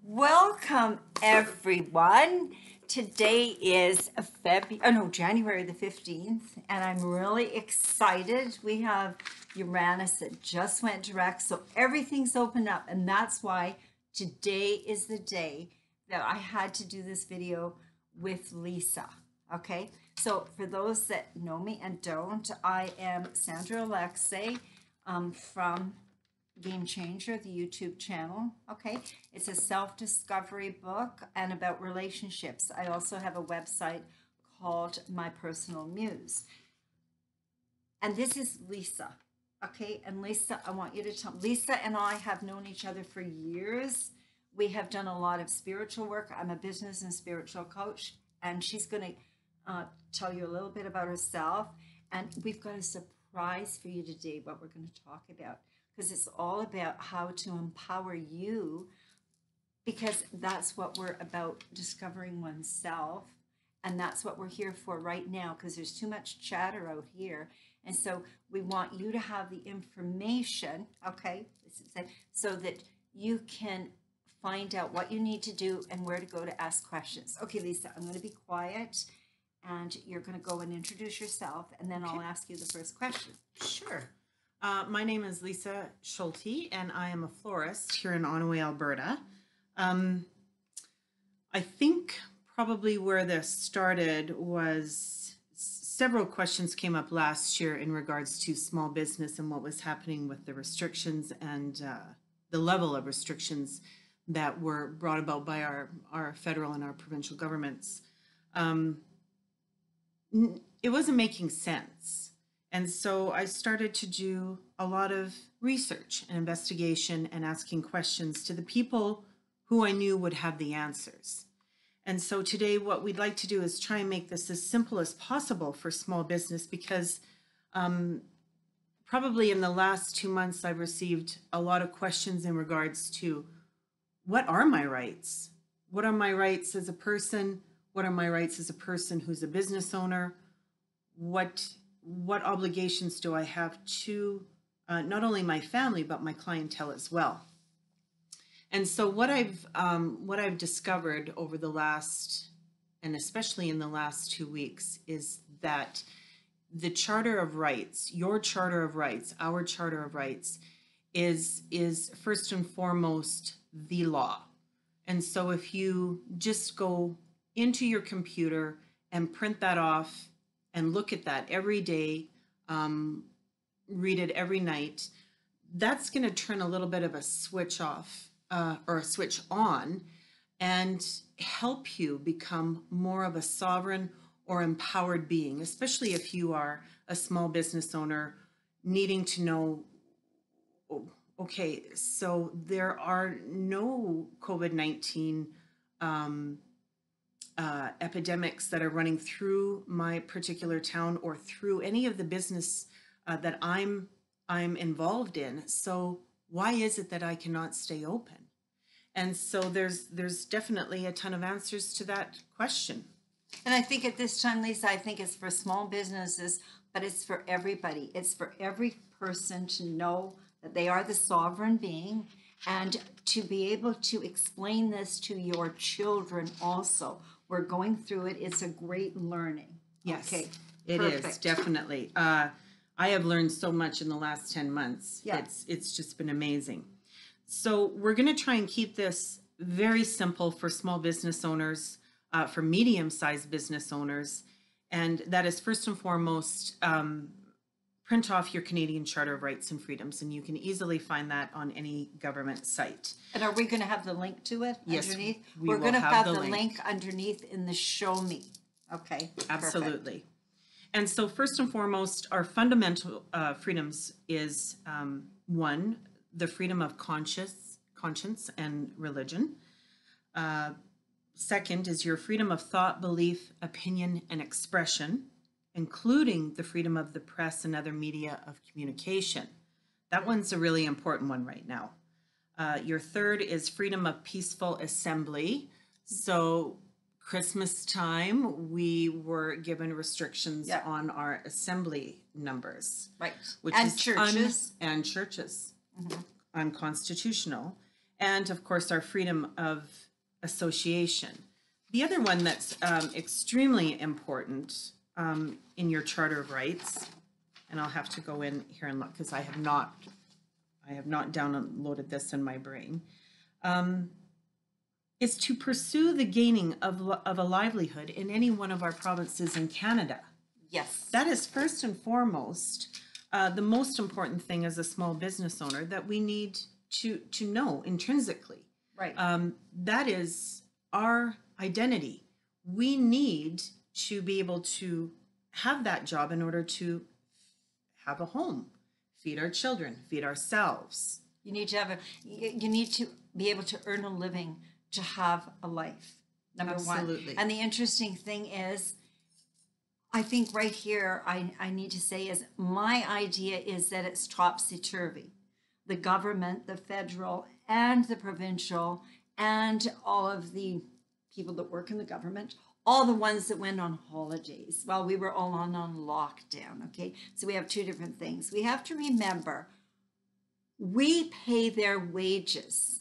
Welcome everyone. Today is January the 15th, and I'm really excited. We have Uranus that just went direct, so everything's opened up, and that's why today is the day that I had to do this video with Lisa. Okay, so for those that know me and don't, I am Sandra Alexei from Game Changer, the YouTube channel. Okay, it's a self-discovery book and about relationships. I also have a website called My Personal Muse. And this is Lisa. Okay, and Lisa, I want you to tell. Lisa and I have known each other for years. We have done a lot of spiritual work. I'm a business and spiritual coach, and she's going to tell you a little bit about herself. And we've got a surprise for you today, what we're going to talk about, because it's all about how to empower you, because that's what we're about, discovering oneself. And that's what we're here for right now, because there's too much chatter out here. And so we want you to have the information, okay, so that you can find out what you need to do and where to go to ask questions. Okay, Lisa, I'm going to be quiet, and you're going to go and introduce yourself, and then I'll ask you the first question. Sure. My name is Lisa Schulte, and I am a florist here in Onaway, Alberta. I think probably where this started was several questions came up last year in regards to small business and what was happening with the restrictions and the level of restrictions that were brought about by our federal and our provincial governments. It wasn't making sense. And so I started to do a lot of research and investigation and asking questions to the people who I knew would have the answers. And so today what we'd like to do is try and make this as simple as possible for small business, because probably in the last 2 months I've received a lot of questions in regards to what are my rights? What are my rights as a person? What are my rights as a person who's a business owner? What obligations do I have to not only my family, but my clientele as well? And so what I've discovered over the last, and especially in the last 2 weeks, is that the Charter of Rights, your Charter of Rights, our Charter of Rights, is first and foremost the law. And so if you just go into your computer and print that off and look at that every day, read it every night, that's going to turn a little bit of a switch off or a switch on and help you become more of a sovereign or empowered being, especially if you are a small business owner needing to know, okay, so there are no COVID-19 epidemics that are running through my particular town or through any of the business that I'm involved in. So why is it that I cannot stay open? And so there's definitely a ton of answers to that question. And I think at this time, Lisa, I think it's for small businesses, but it's for everybody. It's for every person to know that they are the sovereign being, and to be able to explain this to your children also. We're going through it. It's a great learning. Yes, okay, it is, definitely. I have learned so much in the last 10 months. Yeah. It's just been amazing. So we're going to try and keep this very simple for small business owners, for medium-sized business owners. And that is first and foremost, print off your Canadian Charter of Rights and Freedoms, and you can easily find that on any government site. And are we going to have the link to it underneath? We're going to have the link underneath in the show me. Okay, absolutely. Perfect. And so first and foremost, our fundamental freedoms is one, the freedom of conscience and religion. Second is your freedom of thought, belief, opinion, and expression, including the freedom of the press and other media of communication. That one's a really important one right now. Your third is freedom of peaceful assembly. So Christmas time, we were given restrictions on our assembly numbers. Right. Which and is churches. And churches. Unconstitutional. and of course our freedom of association. The other one that's extremely important in your Charter of Rights, and I'll have to go in here and look because I have not downloaded this in my brain, is to pursue the gaining of a livelihood in any one of our provinces in Canada. Yes. That is first and foremost the most important thing as a small business owner that we need to know intrinsically. Right. That is our identity. We need to be able to have that job in order to have a home, feed our children, feed ourselves. You need to be able to earn a living to have a life. Number Absolutely. one. And the interesting thing is, I think right here, I need to say is my idea is that it's topsy-turvy. The government, the federal and the provincial, and all of the people that work in the government, all the ones that went on holidays while we were all on lockdown, okay? So we have two different things. We have to remember, we pay their wages,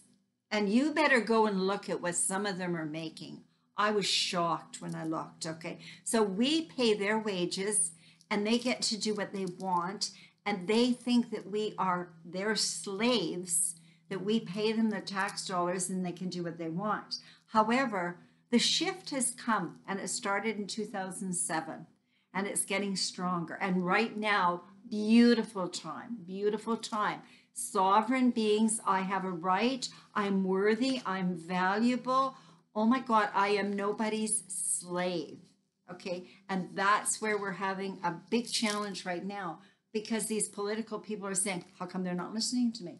and you better go and look at what some of them are making. I was shocked when I looked, okay? So we pay their wages, and they get to do what they want, and they think that we are their slaves, that we pay them the tax dollars and they can do what they want. However, the shift has come, and it started in 2007, and it's getting stronger. And right now, beautiful time, beautiful time. Sovereign beings, I have a right, I'm worthy, I'm valuable. Oh my God, I am nobody's slave, okay? And that's where we're having a big challenge right now, because these political people are saying, how come they're not listening to me?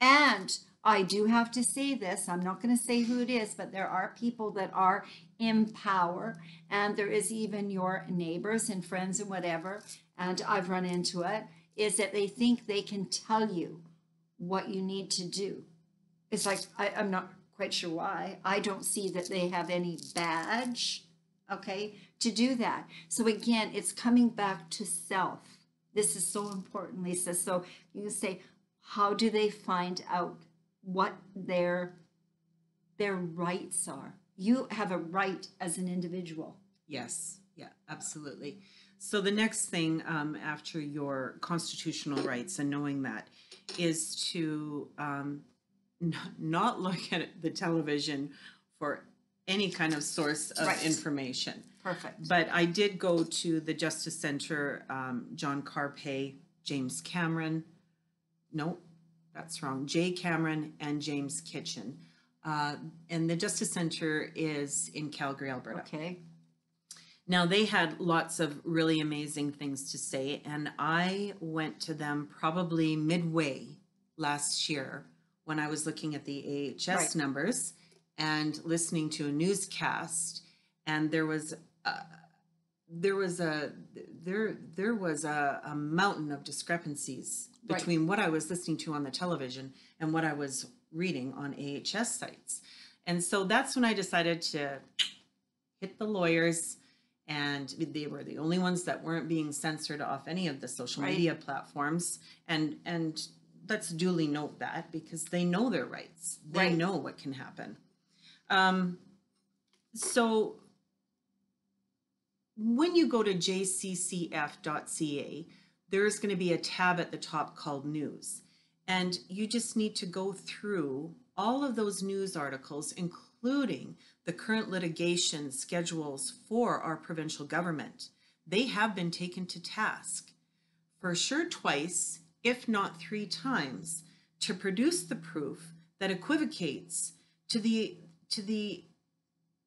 And I do have to say this, I'm not going to say who it is, but there are people that are in power, and there is even your neighbors and friends and whatever, and I've run into it, is that they think they can tell you what you need to do. It's like, I'm not quite sure why. I don't see that they have any badge, okay, to do that. So again, it's coming back to self. This is so important, Lisa. So you can say, how do they find out what their rights are? You have a right as an individual. Yes, yeah, absolutely. So the next thing after your constitutional rights and knowing that is to not look at the television for any kind of source of information. Perfect. But I did go to the Justice Center, John Carpay, James Cameron. No, that's wrong. Jay Cameron and James Kitchen. And the Justice Center is in Calgary, Alberta. Okay. Now, they had lots of really amazing things to say, and I went to them probably midway last year when I was looking at the AHS numbers and listening to a newscast, and there was a mountain of discrepancies between what I was listening to on the television and what I was reading on AHS sites. And so that's when I decided to hit the lawyers, and they were the only ones that weren't being censored off any of the social media platforms. And let's duly note that, because they know their rights. They know what can happen. So when you go to jccf.ca, there's going to be a tab at the top called News. And you just need to go through all of those news articles, including the current litigation schedules for our provincial government. They have been taken to task, for sure twice, if not 3 times, to produce the proof that equivocates to the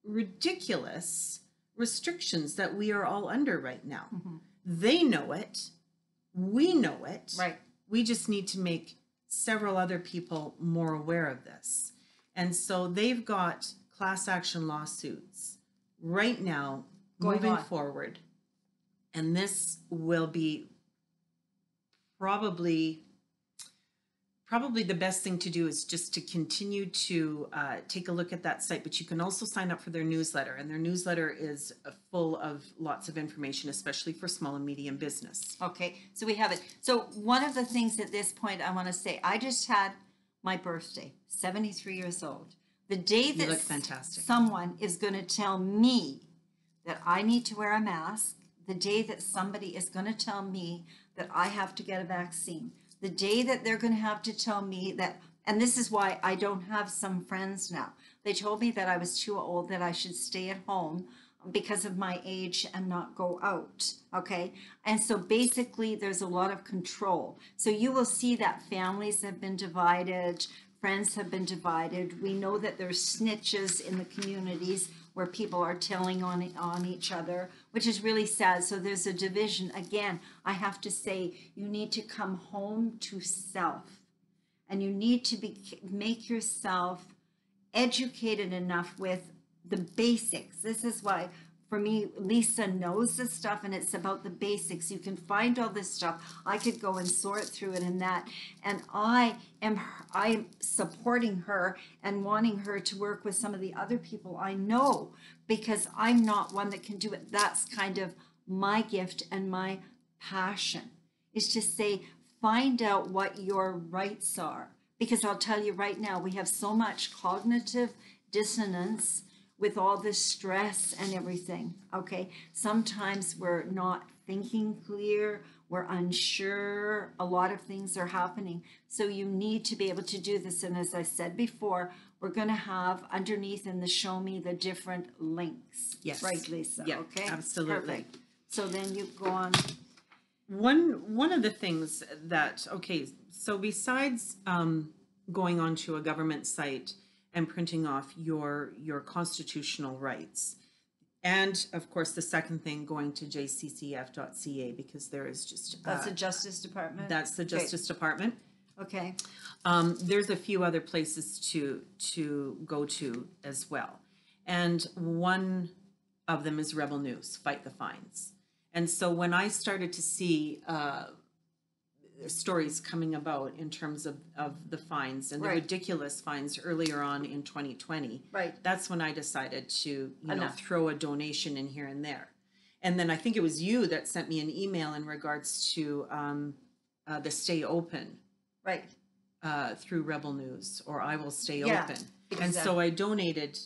ridiculous restrictions that we are all under right now. Mm-hmm. They know it. We know it. Right. We just need to make several other people more aware of this. And so they've got class action lawsuits right now moving forward. And this will be probably the best thing to do is just to continue to take a look at that site. But you can also sign up for their newsletter. And their newsletter is full of lots of information, especially for small and medium business. Okay, so we have it. So one of the things at this point I want to say, I just had my birthday, 73 years old. The day that look fantastic. someone is going to tell me that I need to wear a mask, the day that somebody is going to tell me that I have to get a vaccine, the day that they're going to have to tell me that, and this is why I don't have some friends now. They told me that I was too old, that I should stay at home because of my age and not go out, okay? And so basically there's a lot of control. So you will see that families have been divided, friends have been divided. We know that there's snitches in the communities where people are telling on each other, which is really sad. So there's a division. Again, I have to say, you need to come home to self, and you need to make yourself educated enough with the basics. This is why, for me, Lisa knows this stuff, and it's about the basics. You can find all this stuff. I could go and sort through it and that. And I am supporting her and wanting her to work with some of the other people I know, because I'm not one that can do it. That's kind of my gift and my passion, is to say, find out what your rights are. Because I'll tell you right now, we have so much cognitive dissonance with all this stress and everything, okay? Sometimes we're not thinking clear, we're unsure, a lot of things are happening. So you need to be able to do this. And as I said before, we're gonna have underneath in the show me the different links. Yes. Right, Lisa? Yeah, okay? absolutely. Perfect. So then you go on. One of the things that, okay, so besides going onto a government site and printing off your constitutional rights, and of course the second thing, going to jccf.ca, because there is just That's the Justice Department? that's the Justice Department. Okay. There's a few other places to go to as well, and one of them is Rebel News, Fight the Fines. And so when I started to see stories coming about in terms of the fines and the Right. ridiculous fines earlier on in 2020, Right. that's when I decided to, you know, Enough. throw a donation in here and there. And then I think it was you that sent me an email in regards to the Stay Open Right. through Rebel News, or I Will Stay Yeah, Open. exactly. And so I donated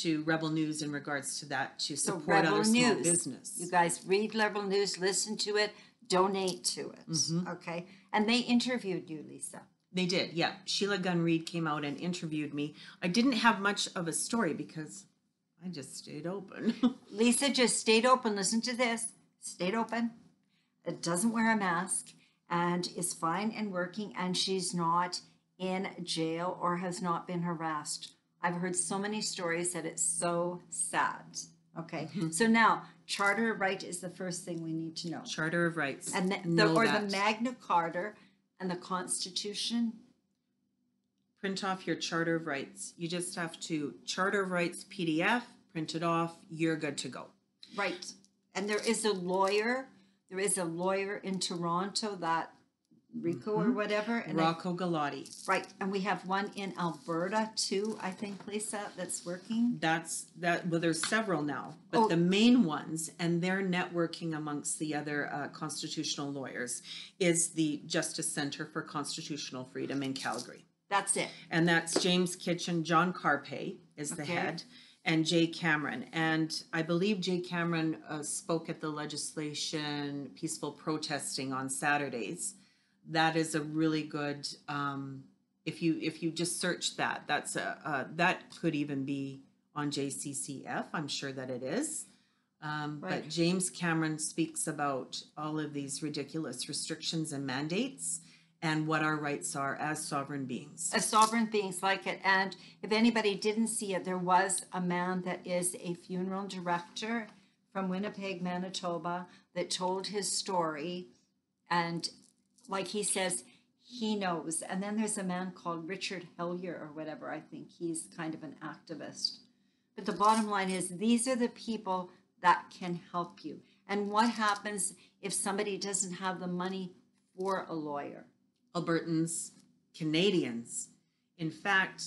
to Rebel News in regards to that, to So support Rebel other small News. business. You guys read Rebel News, listen to it, donate to it. Okay. And they interviewed you, Lisa. They did, yeah. Sheila Gunn Reid came out and interviewed me. I didn't have much of a story because I just stayed open. Lisa just stayed open. Listen to this. Stayed open. It doesn't wear a mask and is fine and working, and she's not in jail or has not been harassed. I've heard so many stories that it's so sad. Okay. So now, Charter of Right is the first thing we need to know. Charter of Rights. And the Magna Carta and the Constitution. Print off your Charter of Rights. You just have to Charter of Rights PDF, print it off, you're good to go. Right. And there is a lawyer. There is a lawyer in Toronto, that Rocco or whatever. And Rocco Galati. right. And we have one in Alberta too, I think, Lisa, that's working. Well, there's several now, but the main ones, and they're networking amongst the other constitutional lawyers, is the Justice Center for Constitutional Freedom in Calgary. That's it. And that's James Kitchen, John Carpe is the head, and Jay Cameron. And I believe Jay Cameron spoke at the legislation peaceful protesting on Saturdays. That is a really good, if you just search that, that could even be on JCCF. I'm sure that it is. But James Cameron speaks about all of these ridiculous restrictions and mandates and what our rights are as sovereign beings. As sovereign beings like it. And if anybody didn't see it, there was a man that is a funeral director from Winnipeg, Manitoba, that told his story. And like he says, he knows. And then there's a man called Richard Hellier or whatever. I think he's kind of an activist. But the bottom line is, these are the people that can help you. And what happens if somebody doesn't have the money for a lawyer? Albertans, Canadians. In fact,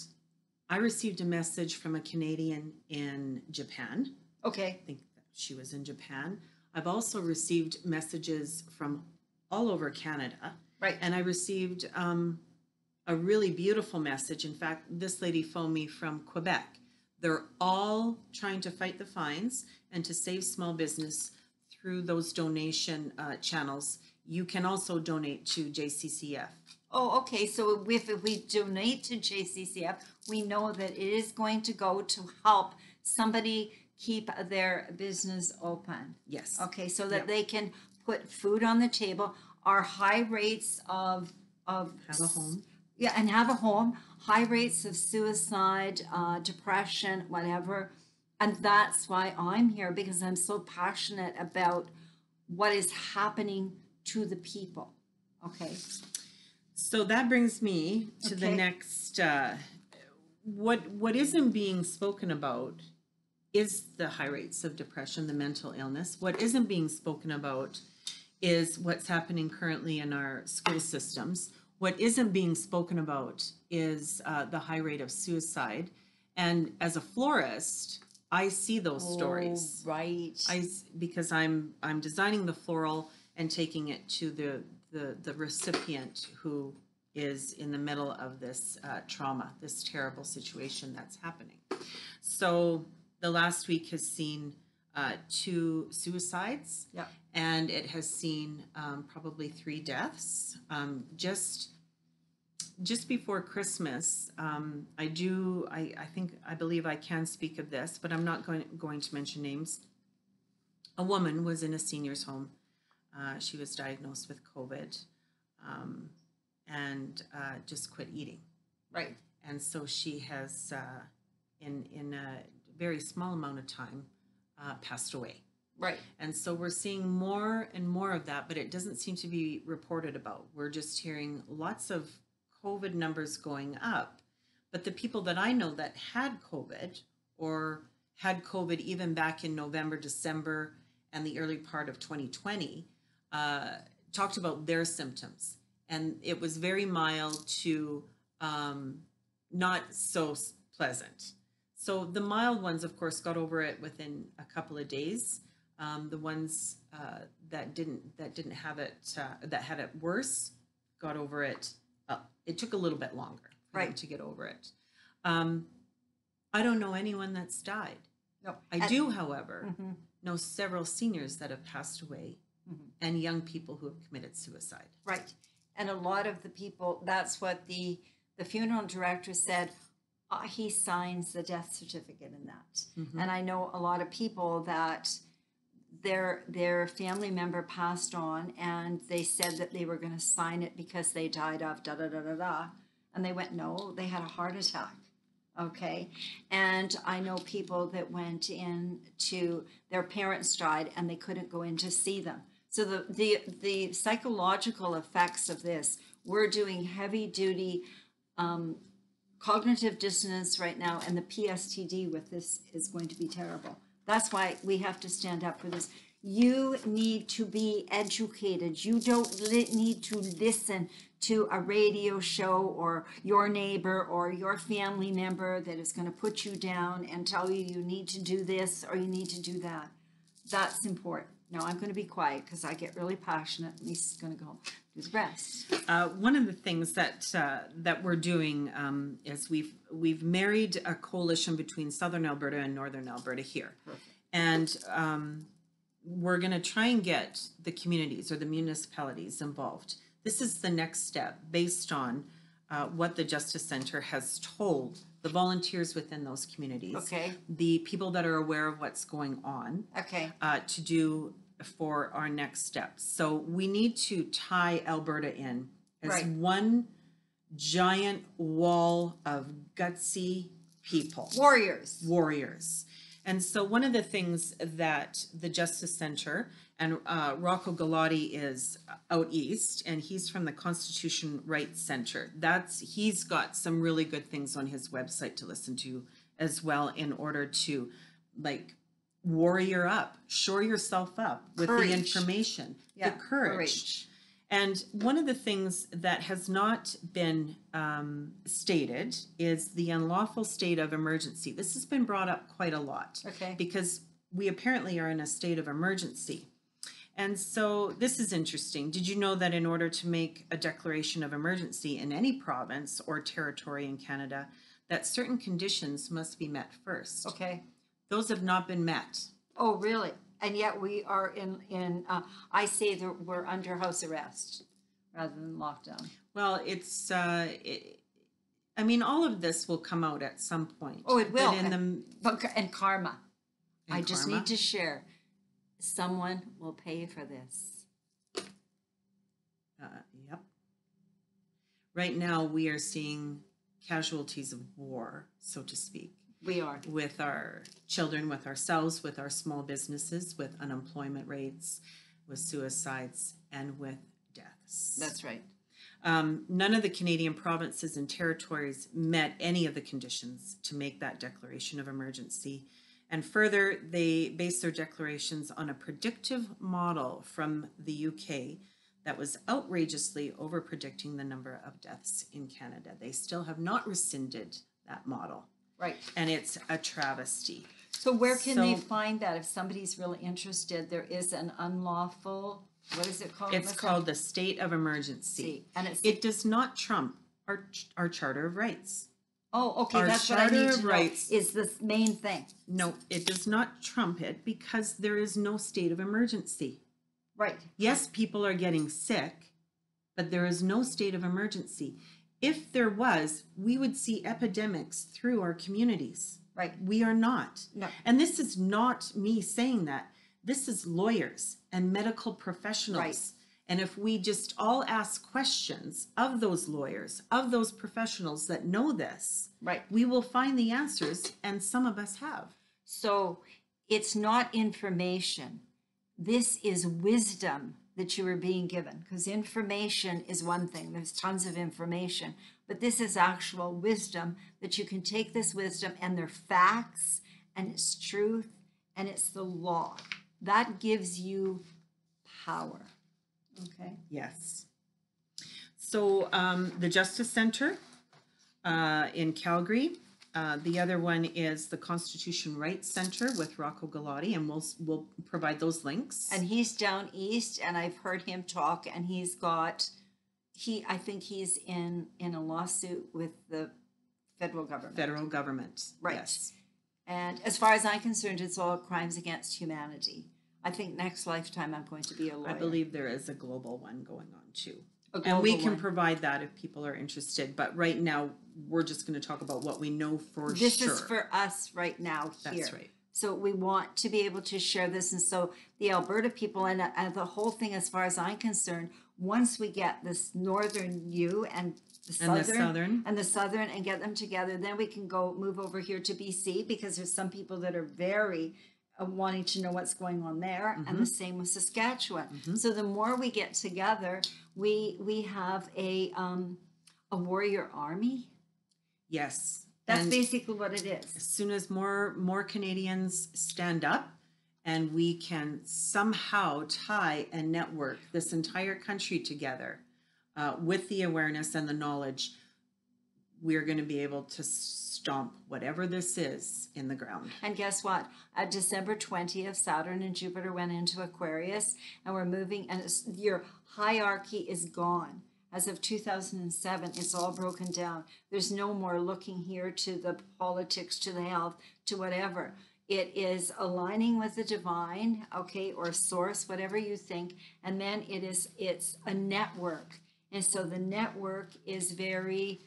I received a message from a Canadian in Japan. Okay. I think she was in Japan. I've also received messages from all over Canada. Right. And I received a a really beautiful message. In fact, this lady phoned me from Quebec. They're all trying to fight the fines and to save small business through those donation channels. You can also donate to JCCF. Oh, okay. So if we donate to JCCF, we know that it is going to go to help somebody keep their business open. Yes. Okay, so that Yep. they can put food on the table. Our high rates of Have a home. Yeah, and have a home. High rates of suicide, depression, whatever. And that's why I'm here, because I'm so passionate about what is happening to the people. Okay. So that brings me to the Okay. next, what isn't being spoken about is the high rates of depression, the mental illness. What isn't being spoken about is what's happening currently in our school systems. What isn't being spoken about is the high rate of suicide. And as a florist, I see those stories. Right. Because I'm designing the floral and taking it to the recipient who is in the middle of this trauma, this terrible situation that's happening. So the last week has seen 2 suicides. Yeah. And it has seen probably 3 deaths. Just before Christmas, I believe I can speak of this, but I'm not going to mention names. A woman was in a senior's home. She was diagnosed with COVID and just quit eating. Right. And so she has, in a very small amount of time, passed away. Right. And so we're seeing more and more of that, but it doesn't seem to be reported about. We're just hearing lots of COVID numbers going up. But the people that I know that had COVID or had COVID even back in November, December, and the early part of 2020, talked about their symptoms. And it was very mild to not so pleasant. So the mild ones, of course, got over it within a couple of days. The ones that didn't have it, that had it worse, got over it. It took a little bit longer for them to get over it. I don't know anyone that's died. No. I do, however, know several seniors that have passed away and young people who have committed suicide. Right. And a lot of the people, that's what the funeral director said, he signs the death certificate in that. And I know a lot of people that their family member passed on and they said that they were going to sign it because they died of da-da-da-da-da. And they went, no, they had a heart attack. Okay. And I know people that went in to, their parents died and they couldn't go in to see them. So the psychological effects of this, we're doing heavy duty cognitive dissonance right now, and the PSTD with this is going to be terrible. That's why we have to stand up for this. You need to be educated. You don't need to listen to a radio show or your neighbor or your family member that is going to put you down and tell you you need to do this or you need to do that. That's important. Now I'm going to be quiet because I get really passionate. Lisa's going to go do the rest. One of the things that we're doing is we've married a coalition between Southern Alberta and Northern Alberta here. Perfect. And we're going to try and get the communities or the municipalities involved. This is the next step based on what the Justice Centre has told the volunteers within those communities, Okay. the people that are aware of what's going on, Okay. to do for our next steps. So we need to tie Alberta in as Right. one giant wall of gutsy people. Warriors. And so one of the things that the Justice Centre and Rocco Galati is out east, and he's from the Constitution Rights Centre. He's got some really good things on his website to listen to as well in order to warrior up, shore yourself up with the information, the courage. And one of the things that has not been stated is the unlawful state of emergency. This has been brought up quite a lot. Okay. Because we apparently are in a state of emergency. And so this is interesting. Did you know that in order to make a declaration of emergency in any province or territory in Canada, that certain conditions must be met first? Okay. Those have not been met. Oh, really? And yet we are I say that we're under house arrest rather than lockdown. Well, it's, I mean, all of this will come out at some point. Oh, it will. But And karma. And I just karma? need to share. Someone will pay for this. Yep. Right now, we are seeing casualties of war, so to speak. We are. With our children, with ourselves, with our small businesses, with unemployment rates, with suicides, and with deaths. That's right. None of the Canadian provinces and territories met any of the conditions to make that declaration of emergency. And further, they based their declarations on a predictive model from the UK that was outrageously over-predicting the number of deaths in Canada. They still have not rescinded that model. Right. And it's a travesty. So where can they find that? If somebody's really interested, there is an unlawful, what is it called? It's called the state of emergency. And it does not trump our Charter of Rights. Oh, okay, Our that's what I Charter need of to know, Rights- is the main thing. No, it does not trump it because there is no state of emergency. Right. Yes, people are getting sick, but there is no state of emergency. If there was, we would see epidemics through our communities. Right. We are not. No. And this is not me saying that. This is lawyers and medical professionals. Right. And if we just all ask questions of those lawyers, of those professionals that know this, Right. we will find the answers, and some of us have. So it's not information. This is wisdom that you are being given, because information is one thing. There's tons of information, but this is actual wisdom that you can take this wisdom and they're facts and it's truth and it's the law. That gives you power. Okay. Yes. So the Justice Center in Calgary. The other one is the Constitution Rights Center with Rocco Galati, and we'll provide those links. And he's down east, and I've heard him talk, and he's got, I think he's in a lawsuit with the federal government. Federal government. Right. Yes. And as far as I'm concerned, it's all crimes against humanity. I think next lifetime I'm going to be a lawyer. I believe there is a global one going on too. A And we global can one. provide that if people are interested. But right now, we're just going to talk about what we know for This sure. is for us right now here. That's right. So we want to be able to share this. And so the Alberta people and the whole thing, as far as I'm concerned, once we get this northern U and the southern and get them together, then we can move over here to BC, because there's some people that are very wanting to know what's going on there, and the same with Saskatchewan. So the more we get together, we have a warrior army. Yes. That's And basically what it is. as soon as more Canadians stand up and we can somehow tie and network this entire country together with the awareness and the knowledge, we're going to be able to stomp whatever this is in the ground. And guess what? At December 20th, Saturn and Jupiter went into Aquarius, and we're moving, and your hierarchy is gone. As of 2007, it's all broken down. There's no more looking here to the politics, to the health, to whatever. It is aligning with the divine, okay, or source, whatever you think. And then it's a network. And so the network is very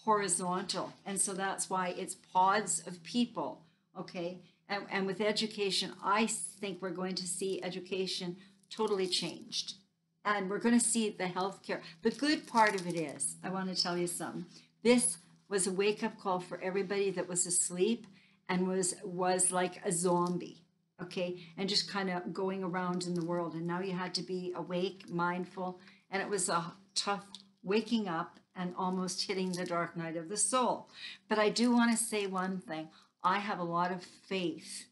horizontal. And so that's why it's pods of people, okay? And with education, I think we're going to see education totally changed. And we're going to see the healthcare. The good part of it is, I want to tell you something. This was a wake-up call for everybody that was asleep and was like a zombie, okay? And just kind of going around in the world. And now you had to be awake, mindful. And it was a tough waking up and almost hitting the dark night of the soul. But I do want to say one thing. I have a lot of faith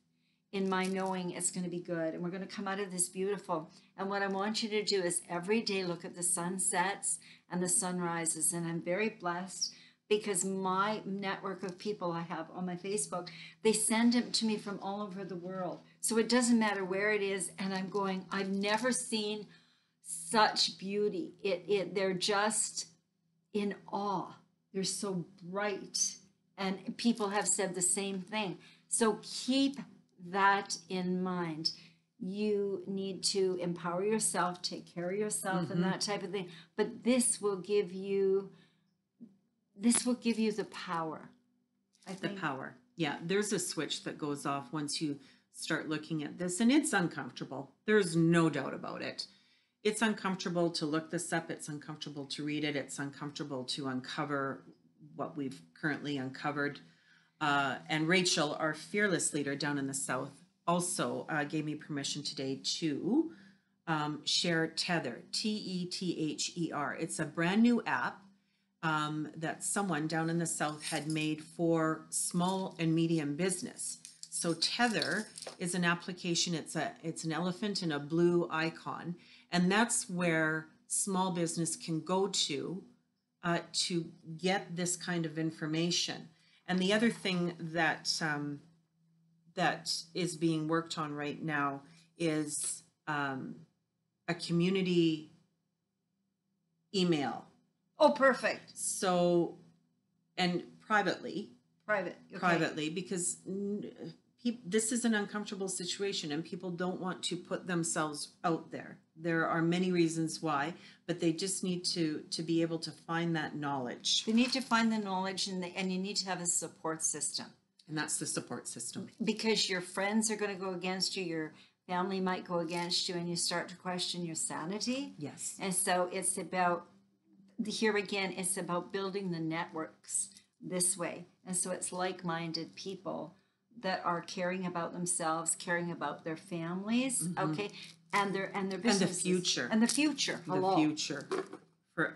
in my knowing it's going to be good, and we're going to come out of this beautiful. And what I want you to do is every day look at the sunsets and the sunrises. And I'm very blessed because my network of people I have on my Facebook, they send them to me from all over the world. So it doesn't matter where it is. And I'm going, I've never seen such beauty. They're just in awe. They're so bright. And people have said the same thing. So keep that in mind. You need to empower yourself, take care of yourself, and that type of thing. But this will give you the power. I think. The power. Yeah, there's a switch that goes off once you start looking at this, and it's uncomfortable. There's no doubt about it. It's uncomfortable to look this up. It's uncomfortable to read it. It's uncomfortable to uncover what we've currently uncovered. And Rachel, our fearless leader down in the South, also gave me permission today to share Tether, Tether. It's a brand new app that someone down in the South had made for small and medium business. So Tether is an application. It's an elephant in a blue icon, and that's where small business can go to get this kind of information. And the other thing that is being worked on right now is a community email. Oh, perfect. So, and privately, Okay. because this is an uncomfortable situation and people don't want to put themselves out there. There are many reasons why, but they just need to be able to find that knowledge. They need to find the knowledge, and you need to have a support system. And that's the support system. Because your friends are going to go against you, your family might go against you, and you start to question your sanity. Yes. And so it's about, here again, it's about building the networks this way. And so it's like-minded people that are caring about themselves, caring about their families, okay, and their businesses. And the future. And the future. Hello. The future.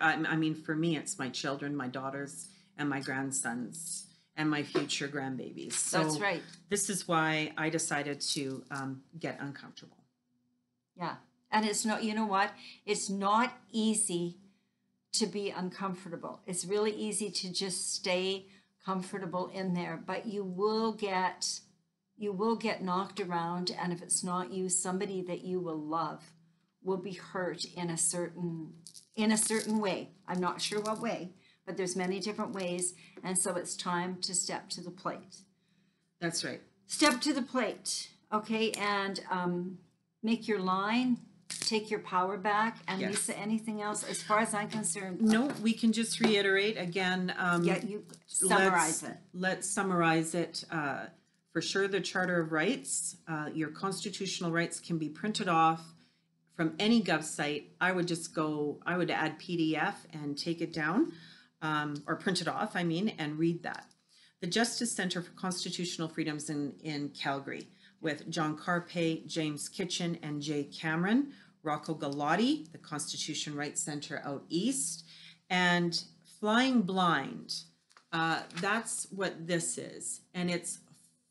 I mean, for me, it's my children, my daughters, and my grandsons, and my future grandbabies. So that's right. This is why I decided to get uncomfortable. Yeah. And it's not, you know what? It's not easy to be uncomfortable. It's really easy to just stay comfortable in there, but you will get knocked around, and if it's not you, somebody that you will love will be hurt in a certain way. I'm not sure what way, but there's many different ways, and so it's time to step to the plate. That's right. Step to the plate, okay, and make your line. Take your power back. And yes. Lisa, anything else as far as I'm concerned? No, we can just reiterate again. You summarize it. Let's summarize it. For sure, the Charter of Rights, your constitutional rights can be printed off from any gov site. I would add PDF and take it down, or print it off, and read that. The Justice Center for Constitutional Freedoms in Calgary, with John Carpay, James Kitchen, and Jay Cameron. Rocco Galati, the Constitution Rights Center out east, and Flying Blind. That's what this is, and it's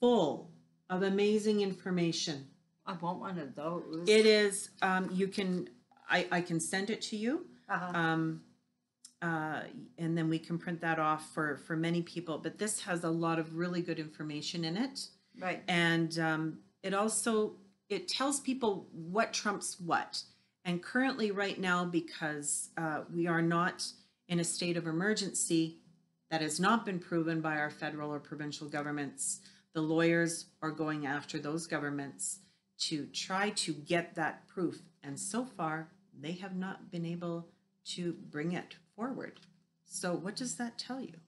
full of amazing information. I want one of those. It is. You can. I can send it to you, and then we can print that off for many people. But this has a lot of really good information in it, right? And it tells people what trumps what. And currently right now, because we are not in a state of emergency, that has not been proven by our federal or provincial governments, the lawyers are going after those governments to try to get that proof. And so far, they have not been able to bring it forward. So what does that tell you?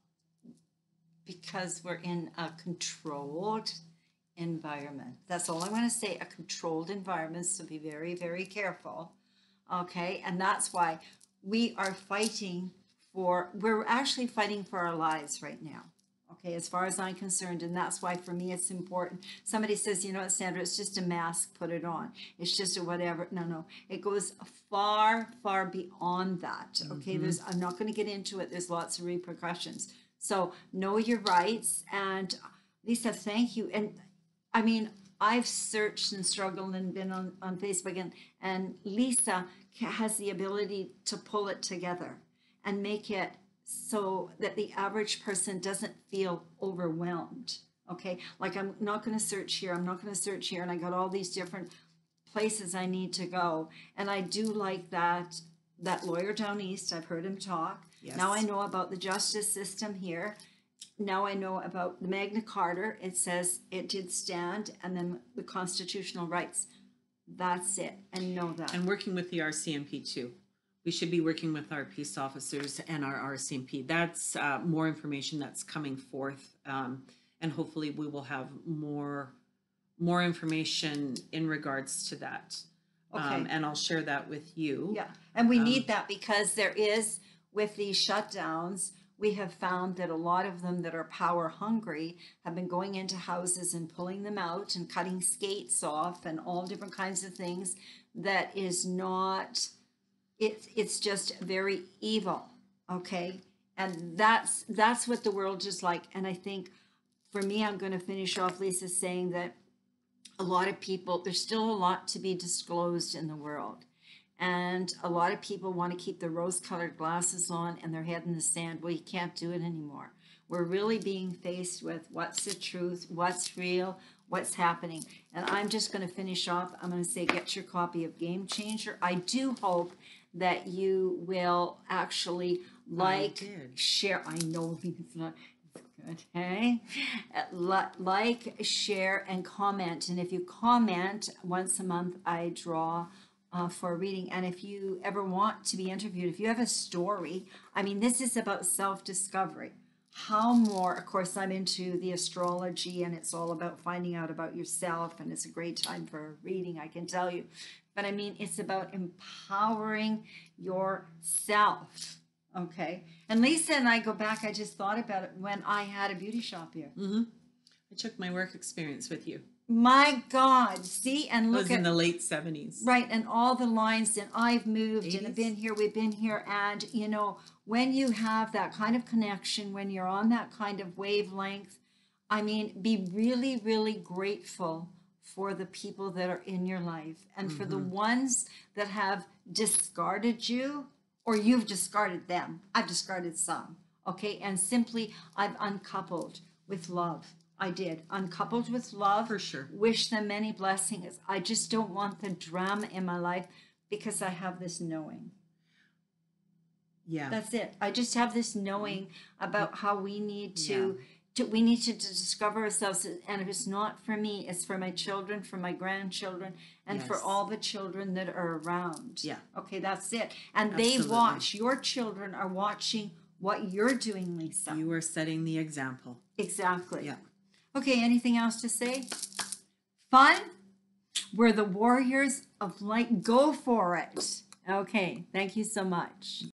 Because we're in a controlled environment. That's all I'm going to say, a controlled environment, so be very, very careful. Okay, and that's why we're actually fighting for our lives right now. Okay, as far as I'm concerned, and that's why for me it's important. Somebody says, you know what, Sandra, it's just a mask, put it on. It's just a whatever. No, it goes far, far beyond that. Okay, I'm not going to get into it. There's lots of repercussions. So know your rights. And Lisa, thank you. And I mean, I've searched and struggled and been on Facebook, and Lisa has the ability to pull it together and make it so that the average person doesn't feel overwhelmed. Okay, like I'm not going to search here, I'm not going to search here, and I got all these different places I need to go. And I do like that lawyer down east. I've heard him talk. Yes. Now I know about the justice system here. Now I know about the Magna Carta. It says it did stand, and then the constitutional rights. That's it, and know that. And working with the RCMP too. We should be working with our peace officers and our RCMP. That's more information that's coming forth, and hopefully we will have more information in regards to that. Okay. And I'll share that with you. Yeah, and we need that because there is, with these shutdowns, we have found that a lot of them that are power hungry have been going into houses and pulling them out and cutting skates off and all different kinds of things. That is not, it's just very evil, okay? And that's what the world is like. And I think for me, I'm going to finish off, Lisa, saying that a lot of people, there's still a lot to be disclosed in the world. And a lot of people want to keep their rose-colored glasses on and their head in the sand. Well, you can't do it anymore. We're really being faced with what's the truth, what's real, what's happening. And I'm just going to finish off. I'm going to say, get your copy of Game Changer. I do hope that you will actually share. I know it's not good, hey? Like, share, and comment. And if you comment once a month, I draw for a reading. And if you ever want to be interviewed, if you have a story, I mean, this is about self-discovery. How more, of course, I'm into the astrology, and it's all about finding out about yourself, and it's a great time for a reading, I can tell you. But I mean, it's about empowering yourself, okay? And Lisa and I go back, I just thought about it when I had a beauty shop here. Mm-hmm. I took my work experience with you. My God, see, and look at... It was in the late 70s. Right, and all the lines, and I've moved, 80s. and I've been here, we've been here, and, you know, when you have that kind of connection, when you're on that kind of wavelength, I mean, be really, really grateful for the people that are in your life, and for the ones that have discarded you, or you've discarded them. I've discarded some, okay, and simply I've uncoupled with love. I did. Uncoupled with love. For sure. Wish them many blessings. I just don't want the drama in my life because I have this knowing. Yeah. That's it. I just have this knowing about how we need to discover ourselves. And if it's not for me, it's for my children, for my grandchildren, and for all the children that are around. Yeah. Okay, that's it. And Absolutely. they watch. Your children are watching what you're doing, Lisa. You are setting the example. Exactly. Yeah. Okay, anything else to say? Fun? We're the warriors of light. Go for it. Okay, thank you so much.